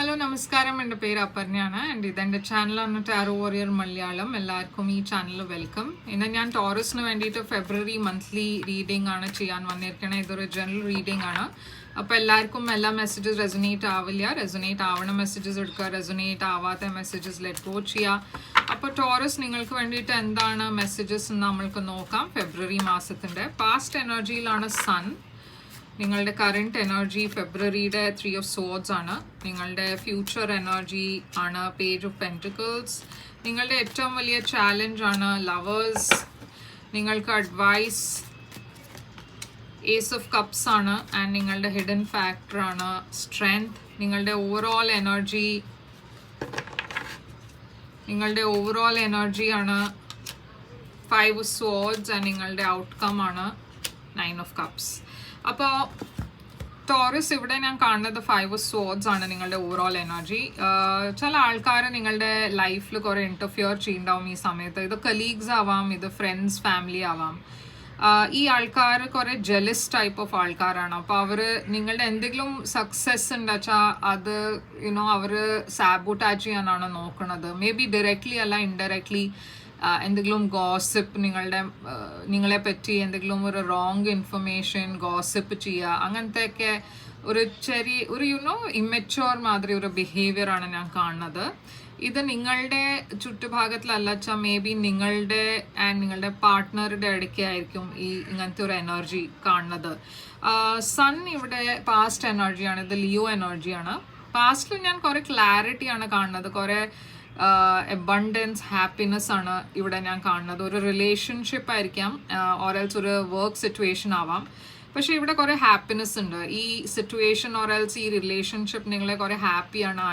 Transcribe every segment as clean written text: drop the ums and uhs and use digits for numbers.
Hello നമസ്കാരം, എൻ്റെ പേര് അപർണയാണ്. ആൻഡ് ഇതെൻ്റെ ചാനലാണ് ടാരോ വാരിയർ മലയാളം. എല്ലാവർക്കും ഈ ചാനൽ വെൽക്കം. ഇന്ന് ഞാൻ ടോറസിന് വേണ്ടിയിട്ട് ഫെബ്രുവരി മന്ത്ലി റീഡിംഗ് ആണ് ചെയ്യാൻ വന്നിരിക്കണേ. ഇതൊരു ജനറൽ റീഡിംഗ് ആണ്. അപ്പോൾ എല്ലാവർക്കും എല്ലാ മെസ്സേജസ് റെസൊനേറ്റ് ആവില്ല. റെസൊനേറ്റ് ആവണ മെസ്സേജസ് എടുക്കുക, റെസൊനേറ്റ് ആവാത്ത മെസ്സേജസ് ലെറ്റ് ഗോ ചെയ്യുക. അപ്പോൾ ടോറസ് നിങ്ങൾക്ക് വേണ്ടിയിട്ട് എന്താണ് മെസ്സേജസ് എന്ന് നമ്മൾക്ക് നോക്കാം. ഫെബ്രുവരി മാസത്തിൻ്റെ പാസ്റ്റ് എനർജിയിലാണ് സൺ. നിങ്ങളുടെ കറണ്ട് എനർജി ഫെബ്രുവരിയുടെ 3 of Swords ആണ്. നിങ്ങളുടെ ഫ്യൂച്ചർ എനർജി ആണ് പേജ് ഓഫ് പെൻറ്റിക്കിൾസ്. നിങ്ങളുടെ ഏറ്റവും വലിയ ചാലഞ്ച് ആണ് ലവേഴ്സ്. നിങ്ങൾക്ക് അഡ്വൈസ് ഏസ് ഓഫ് കപ്സ് ആണ്. ആൻഡ് നിങ്ങളുടെ ഹിഡൻ ഫാക്ടർ ആണ് സ്ട്രെങ്ത്. നിങ്ങളുടെ ഓവറോൾ എനർജി ആണ് 5 of Swords. ആൻഡ് നിങ്ങളുടെ ഔട്ട്കം ആണ് 9 of Cups. അപ്പോൾ ടോറസ് ഇവിടെ ഞാൻ കാണുന്നത് 5 of Swords ആണ് നിങ്ങളുടെ ഓവറോൾ എനർജി. ചില ആൾക്കാർ നിങ്ങളുടെ ലൈഫിൽ കുറേ ഇൻ്റർഫിയർ ചെയ്യുന്നുണ്ടാവും ഈ സമയത്ത്. ഇത് കലീഗ്സ് ആവാം, ഇത് ഫ്രണ്ട്സ്, ഫാമിലി ആവാം. ഈ ആൾക്കാർ കുറേ ജെലസ് ടൈപ്പ് ഓഫ് ആൾക്കാരാണ്. അപ്പോൾ അവർ നിങ്ങളുടെ എന്തെങ്കിലും സക്സസ് ഉണ്ടെച്ചാൽ അത് അവർ സാബോട്ടാജ് ചെയ്യാനാണ് നോക്കുന്നത്. മേ ബി ഡയറക്റ്റ്ലി അല്ല, ഇൻഡയറക്റ്റ്ലി എന്തെങ്കിലും ഗോസിപ്പ്, നിങ്ങളെ പറ്റി എന്തെങ്കിലും ഒരു റോങ് ഇൻഫർമേഷൻ ഗോസിപ്പ് ചെയ്യുക, അങ്ങനത്തെയൊക്കെ ഒരു ഇമ്മച്യൂർ മാതിരി ഒരു ബിഹേവിയർ ആണ് ഞാൻ കാണുന്നത്. ഇത് നിങ്ങളുടെ ചുറ്റുഭാഗത്തിലല്ല വെച്ചാൽ മേ ബി നിങ്ങളുടെ പാർട്ട്ണറുടെ ഇടയ്ക്കായിരിക്കും ഇങ്ങനത്തെ ഒരു എനർജി കാണുന്നത്. സൺ ഇവിടെ പാസ്റ്റ് എനർജിയാണ്, ഇത് ലിയോ എനർജിയാണ്. പാസ്റ്റിൽ ഞാൻ കുറേ ക്ലാരിറ്റിയാണ് കാണുന്നത്, കുറേ അബണ്ടൻസ്, ഹാപ്പിനെസ് ആണ് ഇവിടെ ഞാൻ കാണുന്നത്. ഒരു റിലേഷൻഷിപ്പ് ആയിരിക്കാം, ഓറൽസ് ഒരു വർക്ക് സിറ്റുവേഷൻ ആവാം. പക്ഷെ ഇവിടെ കുറേ ഹാപ്പിനെസ് ഉണ്ട്. ഈ സിറ്റുവേഷൻ ഓറൽസ് ഈ റിലേഷൻഷിപ്പ് നിങ്ങളെ കുറേ ഹാപ്പിയാണ്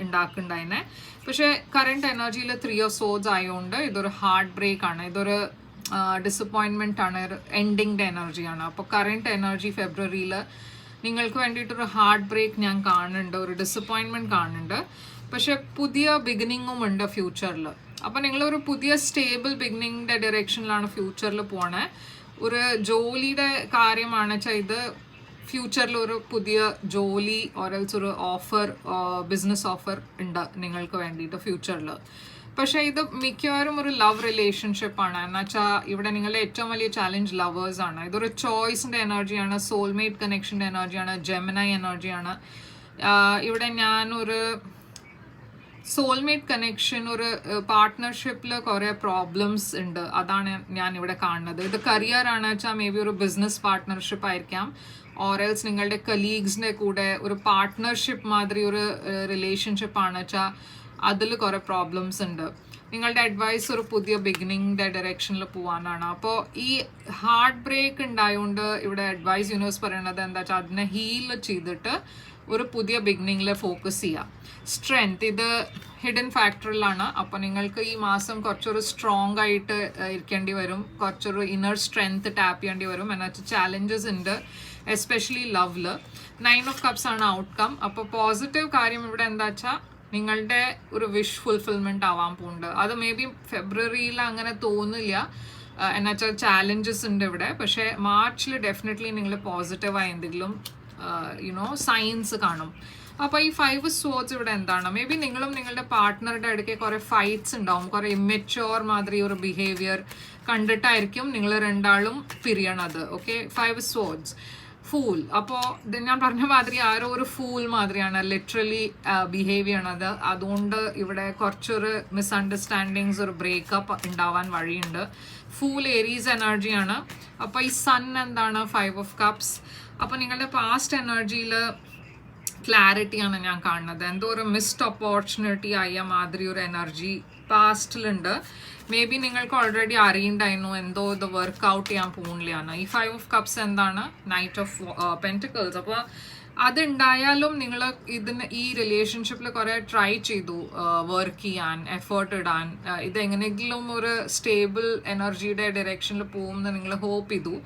ഉണ്ടാക്കുന്നുണ്ടായിരുന്നെ. പക്ഷെ കറണ്ട് എനർജിയിൽ 3 of Swords ആയതുകൊണ്ട് ഇതൊരു ഹാർട്ട് ബ്രേക്ക് ആണ്, ഇതൊരു ഡിസപ്പോയിൻമെൻ്റ് ആണ്, എൻഡിങ്ങിൻ്റെ എനർജിയാണ്. അപ്പോൾ കറണ്ട് എനർജി ഫെബ്രുവരിയിൽ നിങ്ങൾക്ക് വേണ്ടിയിട്ടൊരു ഹാർട്ട് ബ്രേക്ക് ഞാൻ കാണുന്നുണ്ട്, ഒരു ഡിസപ്പോയിൻമെൻറ്റ് കാണുന്നുണ്ട്. പക്ഷെ പുതിയ ബിഗിനിങ്ങും ഉണ്ട് ഫ്യൂച്ചറിൽ. അപ്പോൾ നിങ്ങളൊരു പുതിയ സ്റ്റേബിൾ ബിഗിനിങ്ങിൻ്റെ ഡയറക്ഷനിലാണ് ഫ്യൂച്ചറിൽ പോണേ. ഒരു ജോലിയുടെ കാര്യമാണ് വെച്ചാൽ ഇത് ഫ്യൂച്ചറിൽ ഒരു പുതിയ ജോലി ഓരൽസ് ഒരു ഓഫർ, ബിസിനസ് ഓഫർ ഉണ്ട് നിങ്ങൾക്ക് വേണ്ടിയിട്ട് ഫ്യൂച്ചറിൽ. പക്ഷേ ഇത് മിക്കവാറും ഒരു ലവ് റിലേഷൻഷിപ്പാണ്. എന്നുവെച്ചാൽ ഇവിടെ നിങ്ങളുടെ ഏറ്റവും വലിയ ചാലഞ്ച് ലവേഴ്സാണ്. ഇതൊരു ചോയ്സിൻ്റെ എനർജിയാണ്, സോൾമേറ്റ് കണക്ഷൻ്റെ എനർജിയാണ്, ജെമിനൈ എനർജിയാണ്. ഇവിടെ ഞാനൊരു സോൾമേറ്റ് കണക്ഷൻ, ഒരു പാർട്ട്ണർഷിപ്പിൽ കുറേ പ്രോബ്ലംസ് ഉണ്ട്, അതാണ് ഞാൻ ഇവിടെ കാണുന്നത്. ഇത് കരിയർ ആണ് വെച്ചാൽ മേ ബി ഒരു ബിസിനസ് പാർട്ട്ണർഷിപ്പ് ആയിരിക്കാം, ഓറൽസ് നിങ്ങളുടെ കലീഗ്സിൻ്റെ കൂടെ ഒരു പാർട്ട്ണർഷിപ്പ് മാതിരി ഒരു റിലേഷൻഷിപ്പ് ആണ് വെച്ചാൽ അതിൽ കുറേ പ്രോബ്ലംസ് ഉണ്ട്. നിങ്ങളുടെ അഡ്വൈസ് ഒരു പുതിയ ബിഗിനിങ്ങിൻ്റെ ഡയറക്ഷനിൽ പോകാനാണ്. അപ്പോൾ ഈ ഹാർട്ട് ബ്രേക്ക് ഉണ്ടായതുകൊണ്ട് ഇവിടെ അഡ്വൈസ് യൂണിവേഴ്സ് പറയുന്നത് എന്താ വെച്ചാൽ അതിനെ ഹീൽ ചെയ്തിട്ട് ഒരു പുതിയ ബിഗിനിങ്ങിൽ ഫോക്കസ് ചെയ്യുക. സ്ട്രെങ്ത് ഇത് ഹിഡൻ ഫാക്ടറിലാണ്. അപ്പോൾ നിങ്ങൾക്ക് ഈ മാസം കുറച്ചൊരു സ്ട്രോങ് ആയിട്ട് ഇരിക്കേണ്ടി വരും, കുറച്ചൊരു ഇന്നർ സ്ട്രെങ്ത് ടാപ്പ് ചെയ്യേണ്ടി വരും. എന്നുവെച്ചാൽ ചാലഞ്ചസ് ഉണ്ട്, എസ്പെഷ്യലി ലവിൽ. 9 of Cups ആണ് ഔട്ട്കം. അപ്പോൾ പോസിറ്റീവ് കാര്യം ഇവിടെ എന്താ വെച്ചാൽ നിങ്ങളുടെ ഒരു വിഷ് ഫുൾഫിൽമെൻറ്റ് ആവാൻ പോകുന്നുണ്ട്. അത് മേ ബി ഫെബ്രുവരിയിൽ അങ്ങനെ തോന്നില്ല, എന്നുവെച്ചാൽ ചാലഞ്ചസ് ഉണ്ട് ഇവിടെ. പക്ഷേ മാർച്ചിൽ ഡെഫിനറ്റ്ലി നിങ്ങൾ പോസിറ്റീവായി എന്തെങ്കിലും സയൻസ് കാണും. അപ്പോൾ ഈ 5 of Swords ഇവിടെ എന്താണ്, മേ ബി നിങ്ങളും നിങ്ങളുടെ പാർട്ട്ണറുടെ ഇടയ്ക്ക് കുറേ ഫൈറ്റ്സ് ഉണ്ടാവും, കുറേ ഇമ്മച്യൂർ മാതിരി ഒരു ബിഹേവിയർ കണ്ടിട്ടായിരിക്കും നിങ്ങൾ രണ്ടാളും പിരിയണത്. Okay, 5 of Swords fool. അപ്പോൾ ഇത് ഞാൻ പറഞ്ഞ മാതിരി ആരോ ഒരു ഫൂൾ മാതിരിയാണ് ലിറ്ററലി ബിഹേവ് ചെയ്യണത്. അതുകൊണ്ട് ഇവിടെ കുറച്ചൊരു മിസ്അണ്ടർസ്റ്റാൻഡിങ്സ്, ഒരു ബ്രേക്കപ്പ് ഉണ്ടാവാൻ വഴിയുണ്ട്. ഫൂൾ ഏരീസ് എനർജിയാണ്. അപ്പോൾ ഈ സൺ എന്താണ് 5 of Cups. അപ്പോൾ നിങ്ങളുടെ പാസ്റ്റ് എനർജിയിൽ ക്ലാരിറ്റിയാണ് ഞാൻ കാണുന്നത്. എന്തോ ഒരു മിസ്ഡ് ഓപ്പർച്യൂണിറ്റി ആയ മാതിരി ഒരു എനർജി പാസ്റ്റിലുണ്ട്. മേ ബി നിങ്ങൾക്ക് ഓൾറെഡി അറിയണ്ടായിരുന്നു എന്തോ ഇത് വർക്ക്ഔട്ട് ചെയ്യാൻ പോകുന്നില്ലാണ്. ഈ 5 of Cups എന്താണ്, നൈറ്റ് ഓഫ് പെൻറ്റിക്കിൾസ്. അപ്പോൾ അതുണ്ടായാലും നിങ്ങൾ ഈ റിലേഷൻഷിപ്പിൽ കുറേ ട്രൈ ചെയ്തു വർക്ക് ചെയ്യാൻ, എഫേർട്ട് ഇടാൻ, ഇതെങ്ങനെയെങ്കിലും ഒരു സ്റ്റേബിൾ എനർജിയുടെ ഡയറക്ഷനിൽ പോകുമെന്ന് നിങ്ങൾ ഹോപ്പ് ചെയ്തു.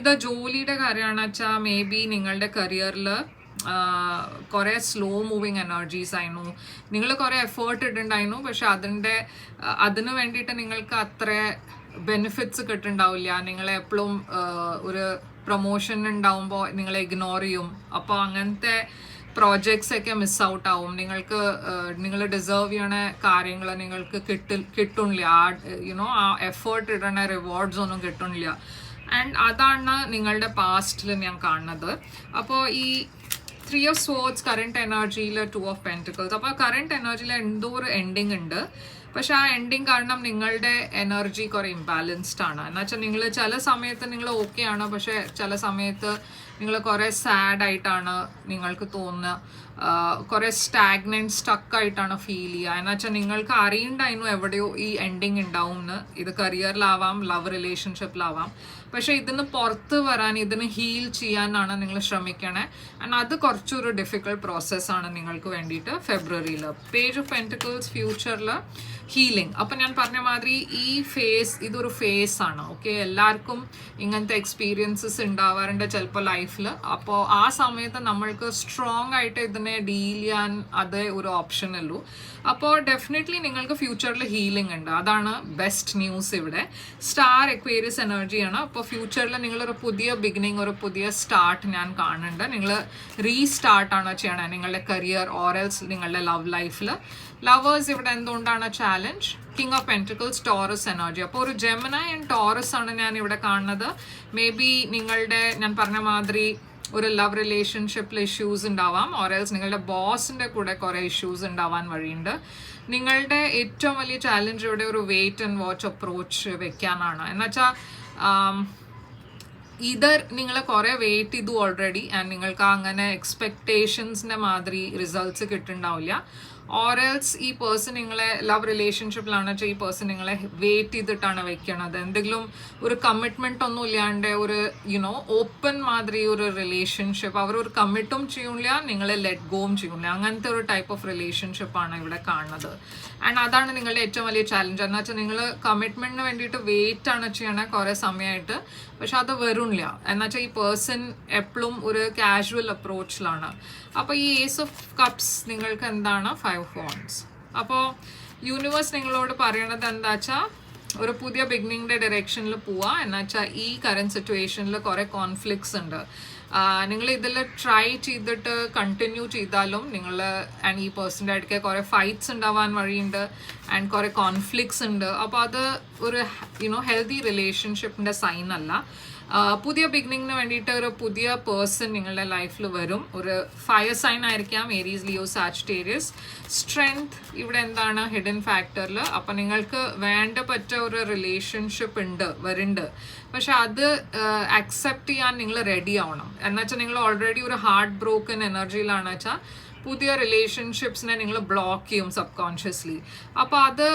ഇത് ജോലിയുടെ കാര്യമാണ് വെച്ചാൽ മേ ബി നിങ്ങളുടെ കരിയറിൽ കുറേ സ്ലോ മൂവിങ് എനർജീസ് ആയിരുന്നു. നിങ്ങൾ കുറേ എഫേർട്ട് ഇട്ടുണ്ടായിരുന്നു, പക്ഷെ അതിന് വേണ്ടിയിട്ട് നിങ്ങൾക്ക് അത്ര ബെനിഫിറ്റ്സ് കിട്ടുന്നുണ്ടാവില്ല. നിങ്ങളെ എപ്പോഴും ഒരു പ്രൊമോഷൻ ഉണ്ടാവുമ്പോൾ നിങ്ങളെ ഇഗ്നോർ ചെയ്യും. അപ്പോൾ അങ്ങനത്തെ പ്രോജക്ട്സ് ഒക്കെ മിസ് ഔട്ട് ആവും. നിങ്ങൾ ഡിസേർവ് ചെയ്യണ കാര്യങ്ങൾ നിങ്ങൾക്ക് കിട്ടുന്നില്ല. ആ എഫേർട്ട് ഇടണ റിവാർഡ്സ് ഒന്നും കിട്ടുന്നില്ല. ആൻഡ് അതാണ് നിങ്ങളുടെ പാസ്റ്റിൽ ഞാൻ കാണുന്നത്. അപ്പോൾ ഈ 3 of Swords കറണ്ട് എനർജിയിൽ 2 of Pentacles. അപ്പോൾ കറണ്ട് എനർജിയിൽ എന്തോ ഒരു എൻഡിങ് ഉണ്ട്. പക്ഷെ ആ എൻഡിങ് കാരണം നിങ്ങളുടെ എനർജി കുറെ ഇംബാലൻസ്ഡ് ആണ്. എന്നുവെച്ചാൽ നിങ്ങൾ ചില സമയത്ത് നിങ്ങൾ ഓക്കെ ആണ്, പക്ഷെ ചില സമയത്ത് നിങ്ങൾ കുറെ സാഡ് ആയിട്ടാണ് നിങ്ങൾക്ക് തോന്നുക, കുറെ സ്റ്റാഗ്നൻറ്റ് സ്റ്റക്കായിട്ടാണ് ഫീൽ ചെയ്യുക. എന്നുവെച്ചാൽ നിങ്ങൾക്ക് അറിയണ്ടായിരുന്നു എവിടെയോ ഈ എൻഡിങ് ഉണ്ടാവും എന്ന്. ഇത് കരിയറിലാവാം, ലവ് റിലേഷൻഷിപ്പിലാവാം. പക്ഷെ ഇതിന് പുറത്ത് വരാൻ, ഇതിന് ഹീൽ ചെയ്യാനാണ് നിങ്ങൾ ശ്രമിക്കണേ. ആൻഡ് അത് കുറച്ചൊരു ഡിഫിക്കൽട്ട് പ്രോസസ്സാണ് നിങ്ങൾക്ക് വേണ്ടിയിട്ട് ഫെബ്രുവരിയിൽ. പേജ് ഓഫ് പെൻറ്റിക്കിൾസ് ഫ്യൂച്ചറിൽ ഹീലിംഗ്. അപ്പം ഞാൻ പറഞ്ഞ മാതിരി ഈ ഇതൊരു ഫേസ് ആണ്. ഓക്കെ, എല്ലാവർക്കും ഇങ്ങനത്തെ എക്സ്പീരിയൻസസ് ഉണ്ടാവാറുണ്ട് ചിലപ്പോൾ ലൈഫിൽ. അപ്പോൾ ആ സമയത്ത് നമ്മൾക്ക് സ്ട്രോങ് ആയിട്ട് ഇതിനെ ഡീൽ ചെയ്യാൻ അതേ ഒരു ഓപ്ഷൻ ഉള്ളൂ. അപ്പോൾ ഡെഫിനറ്റ്ലി നിങ്ങൾക്ക് ഫ്യൂച്ചറിൽ ഹീലിംഗ് ഉണ്ട്. അതാണ് ബെസ്റ്റ് ന്യൂസ് ഇവിടെ. സ്റ്റാർ എക്വേരിയസ് എനർജിയാണ്. അപ്പോൾ ഫ്യൂച്ചറിൽ നിങ്ങളൊരു പുതിയ ബിഗിനിങ്, ഒരു പുതിയ സ്റ്റാർട്ട് ഞാൻ കാണുന്നുണ്ട്. നിങ്ങൾ റീസ്റ്റാർട്ടാണ് ചെയ്യണത് നിങ്ങളുടെ കരിയർ ഓറൽസ് നിങ്ങളുടെ ലവ് ലൈഫിൽ. ലവേഴ്സ് ഇവിടെ എന്തുകൊണ്ടാണ് challenge? King of pentacles, Taurus energy. അപ്പോൾ ഒരു ജെമിനി ആൻഡ് ടോറസ് ആണ് ഞാൻ ഇവിടെ കാണുന്നത്. മേ ബി നിങ്ങളുടെ ഞാൻ പറഞ്ഞ മാതിരി ഒരു ലവ് റിലേഷൻഷിപ്പിൽ ഇഷ്യൂസ് ഉണ്ടാവാം, ഓറൽസ് നിങ്ങളുടെ ബോസിൻ്റെ കൂടെ കുറേ ഇഷ്യൂസ് ഉണ്ടാവാൻ വഴിയുണ്ട്. നിങ്ങളുടെ ഏറ്റവും വലിയ ചാലഞ്ച് ഇവിടെ ഒരു വെയിറ്റ് ആൻഡ് വാച്ച് അപ്രോച്ച് വെക്കാനാണ്. എന്നുവെച്ചാൽ ഇതർ നിങ്ങൾ കുറേ വെയിറ്റ് ചെയ്തു ഓൾറെഡി ആൻഡ് നിങ്ങൾക്ക് അങ്ങനെ എക്സ്പെക്ടേഷൻസിൻ്റെ മാതിരി റിസൾട്ട്സ് കിട്ടുന്നുണ്ടാവില്ല. ഓറൽസ് ഈ പേഴ്സൺ നിങ്ങളെ ലവ് റിലേഷൻഷിപ്പിലാണ് വെച്ചാൽ ഈ പേഴ്സൺ നിങ്ങളെ വെയിറ്റ് ചെയ്തിട്ടാണ് വെക്കണത്. എന്തെങ്കിലും ഒരു കമ്മിറ്റ്മെൻ്റ് ഒന്നും ഇല്ലാണ്ട് ഒരു ഓപ്പൺ മാതിരി ഒരു റിലേഷൻഷിപ്പ്. അവർ ഒരു കമ്മിറ്റും ചെയ്യില്ല, നിങ്ങളെ ലെറ്റ് ഗോവും ചെയ്യില്ല. അങ്ങനത്തെ ഒരു ടൈപ്പ് ഓഫ് റിലേഷൻഷിപ്പാണ് ഇവിടെ കാണുന്നത്. ആൻഡ് അതാണ് നിങ്ങളുടെ ഏറ്റവും വലിയ ചാലഞ്ച്. എന്ന് വെച്ചാൽ നിങ്ങൾ കമ്മിറ്റ്മെൻറ്റിന് വേണ്ടിയിട്ട് വെയിറ്റ് ആണ് ചെയ്യണത് കുറേ സമയമായിട്ട്, പക്ഷെ അത് വരില്ല. എന്നുവെച്ചാൽ ഈ പേഴ്സൺ എപ്പോഴും ഒരു കാഷ്വൽ അപ്രോച്ചിലാണ്. അപ്പോൾ ഈ ഏസ് ഓഫ് കപ്സ് നിങ്ങൾക്ക് എന്താണ്? 5 of Wands. അപ്പോൾ യൂണിവേഴ്സ് നിങ്ങളോട് പറയണത് എന്താ വെച്ചാൽ ഒരു പുതിയ ബിഗിനിങ്ങിൻ്റെ ഡയറക്ഷനിൽ പോവുക. എന്നുവെച്ചാൽ ഈ കറൻറ്റ് സിറ്റുവേഷനിൽ കുറേ കോൺഫ്ലിക്ട്സ് ഉണ്ട്. നിങ്ങൾ ഇതിൽ ട്രൈ ചെയ്തിട്ട് കണ്ടിന്യൂ ചെയ്താലും നിങ്ങൾ ആൻഡ് ഈ പേഴ്സൻ്റെ അടുക്കെ കുറേ ഫൈറ്റ്സ് ഉണ്ടാവാൻ വഴിയുണ്ട് ആൻഡ് കുറേ കോൺഫ്ലിക്ട്സ് ഉണ്ട്. അപ്പോൾ അത് ഒരു ഹെൽത്തി റിലേഷൻഷിപ്പിൻ്റെ സൈൻ അല്ല. പുതിയ ബിഗിനിങ്ങിന് വേണ്ടിയിട്ട് ഒരു പുതിയ പേഴ്സൺ നിങ്ങളുടെ ലൈഫിൽ വരും. ഒരു ഫയർ സൈൻ ആയിരിക്കാം, ഏരീസ്, ലിയോ, സാജിറ്റേറിയസ്. സ്ട്രെങ്ത് ഇവിടെ എന്താണ്? ഹിഡൻ ഫാക്ടറിൽ. അപ്പം നിങ്ങൾക്ക് വേണ്ടപ്പെട്ട ഒരു റിലേഷൻഷിപ്പ് വരുന്നുണ്ട്, പക്ഷെ അത് അക്സെപ്റ്റ് ചെയ്യാൻ നിങ്ങൾ റെഡി ആവണം. എന്നുവെച്ചാൽ നിങ്ങൾ ഓൾറെഡി ഒരു ഹാർട്ട് ബ്രോക്കൺ എനർജിയിലാണ് വെച്ചാൽ പുതിയ റിലേഷൻഷിപ്സിനെ നിങ്ങൾ ബ്ലോക്ക് ചെയ്യും സബ് കോൺഷ്യസ്ലി. അപ്പോൾ അത്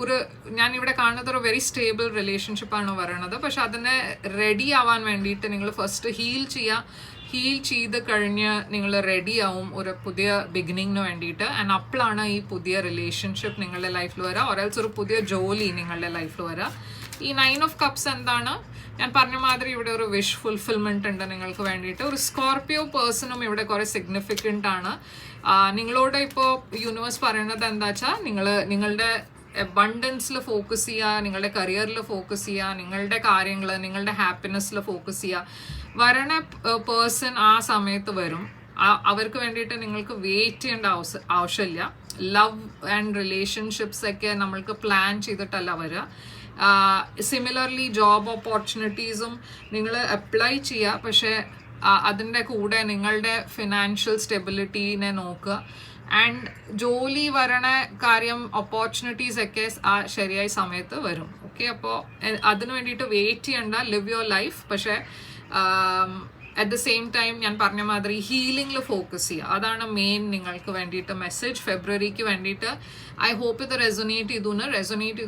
ഒരു ഞാനിവിടെ കാണുന്നത് ഒരു വെരി സ്റ്റേബിൾ റിലേഷൻഷിപ്പാണ് പറയണത്. പക്ഷെ അതിനെ റെഡി ആവാൻ വേണ്ടിയിട്ട് നിങ്ങൾ ഫസ്റ്റ് ഹീൽ ചെയ്ത് കഴിഞ്ഞ് നിങ്ങൾ റെഡി ആവും ഒരു പുതിയ ബിഗിനിങ്ങിന് വേണ്ടിയിട്ട്. ആൻഡ് അപ്പോഴാണ് ഈ പുതിയ റിലേഷൻഷിപ്പ് നിങ്ങളുടെ ലൈഫിൽ വരിക, ഓരൽസ് ഒരു പുതിയ ജോലി നിങ്ങളുടെ ലൈഫിൽ വരിക. ഈ 9 of Cups എന്താണ്? ഞാൻ പറഞ്ഞ മാതിരി ഇവിടെ ഒരു വിഷ് ഫുൾഫിൽമെൻറ്റ് ഉണ്ട് നിങ്ങൾക്ക് വേണ്ടിയിട്ട്. ഒരു സ്കോർപ്പിയോ പേഴ്സണും ഇവിടെ കുറേ സിഗ്നിഫിക്കൻ്റ് ആണ്. നിങ്ങളോട് ഇപ്പോൾ യൂണിവേഴ്സ് പറയുന്നത് എന്താ വെച്ചാൽ നിങ്ങളുടെ അബണ്ടൻസിൽ ഫോക്കസ് ചെയ്യുക, നിങ്ങളുടെ കരിയറിൽ ഫോക്കസ് ചെയ്യുക, നിങ്ങളുടെ കാര്യങ്ങൾ, നിങ്ങളുടെ ഹാപ്പിനെസ്സിൽ ഫോക്കസ് ചെയ്യുക. വരണ പേഴ്സൺ ആ സമയത്ത് വരും. അവർക്ക് വേണ്ടിയിട്ട് നിങ്ങൾക്ക് വെയിറ്റ് ചെയ്യേണ്ട ആവശ്യമില്ല. ലവ് ആൻഡ് റിലേഷൻഷിപ്സ് ഒക്കെ നമ്മൾക്ക് പ്ലാൻ ചെയ്തിട്ടല്ല വരിക. സിമിലർലി ജോബ് ഓപ്പർച്യൂണിറ്റീസും നിങ്ങൾ അപ്ലൈ ചെയ്യുക, പക്ഷേ അതിൻ്റെ കൂടെ നിങ്ങളുടെ ഫിനാൻഷ്യൽ സ്റ്റെബിലിറ്റീനെ നോക്കുക. ആൻഡ് ജോലി വരണ കാര്യം ഓപ്പർച്യൂണിറ്റീസ് ഒക്കെ ആ ശരിയായ സമയത്ത് വരും. ഓക്കെ, അപ്പോൾ അതിന് വേണ്ടിയിട്ട് വെയിറ്റ് ചെയ്യണ്ട, ലിവ് യുവർ ലൈഫ്. പക്ഷേ അറ്റ് ദ സെയിം ടൈം ഞാൻ പറഞ്ഞ മാതിരി ഹീലിംഗിൽ ഫോക്കസ് ചെയ്യുക. അതാണ് മെയിൻ നിങ്ങൾക്ക് വേണ്ടിയിട്ട് മെസ്സേജ് ഫെബ്രുവരിക്ക് വേണ്ടിയിട്ട്. ഐ ഹോപ്പ് ഇത് റെസൊനേറ്റ് ചെയ്തു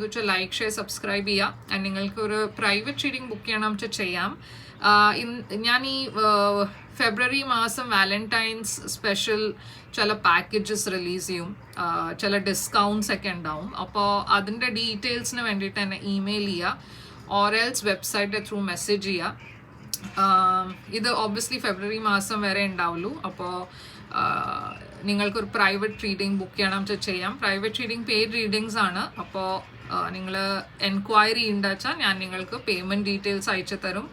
വെച്ചാൽ ലൈക്ക്, ഷെയർ, സബ്സ്ക്രൈബ് ചെയ്യുക. ആൻഡ് നിങ്ങൾക്ക് ഒരു പ്രൈവറ്റ് റീഡിംഗ് ബുക്ക് ചെയ്യണം വെച്ചാൽ ചെയ്യാം. ഞാൻ ഈ ഫെബ്രുവരി മാസം വാലന്റൈൻസ് സ്പെഷ്യൽ ചില പാക്കേജസ് റിലീസ് ചെയ്യും, ചില ഡിസ്കൗണ്ട്സ് ഒക്കെ ഉണ്ടാവും. അപ്പോൾ അതിൻ്റെ ഡീറ്റെയിൽസിന് വേണ്ടിയിട്ട് എന്നെ ഇമെയിൽ ചെയ്യുക, ഓറൽസ് വെബ്സൈറ്റ് ത്രൂ മെസ്സേജ് ചെയ്യുക. ഇത് ഒബ്വിയസ്ലി ഫെബ്രുവരി മാസം വരെ ഉണ്ടാവുള്ളൂ. അപ്പോൾ നിങ്ങൾക്കൊരു പ്രൈവറ്റ് റീഡിംഗ് ബുക്ക് ചെയ്യണം ചെയ്യാം. പ്രൈവറ്റ് റീഡിംഗ് പെയ്ഡ് റീഡിങ്സ് ആണ്. അപ്പോൾ നിങ്ങൾ എൻക്വയറി ഉണ്ടാച്ചാൽ ഞാൻ നിങ്ങൾക്ക് പേയ്മെൻറ്റ് ഡീറ്റെയിൽസ് അയച്ചു തരും.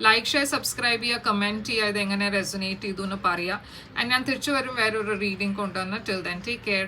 ലൈക്ക് ഷെയർ സബ്സ്ക്രൈബ് ചെയ്യുക, കമൻറ്റ് ചെയ്യുക, ഇത് എങ്ങനെ റെസൊനേറ്റ് ചെയ്തു എന്ന് പറയുക. ആൻഡ് ഞാൻ തിരിച്ചു വരും വേറൊരു റീഡിങ് കൊണ്ടുവന്ന്. Till then take care.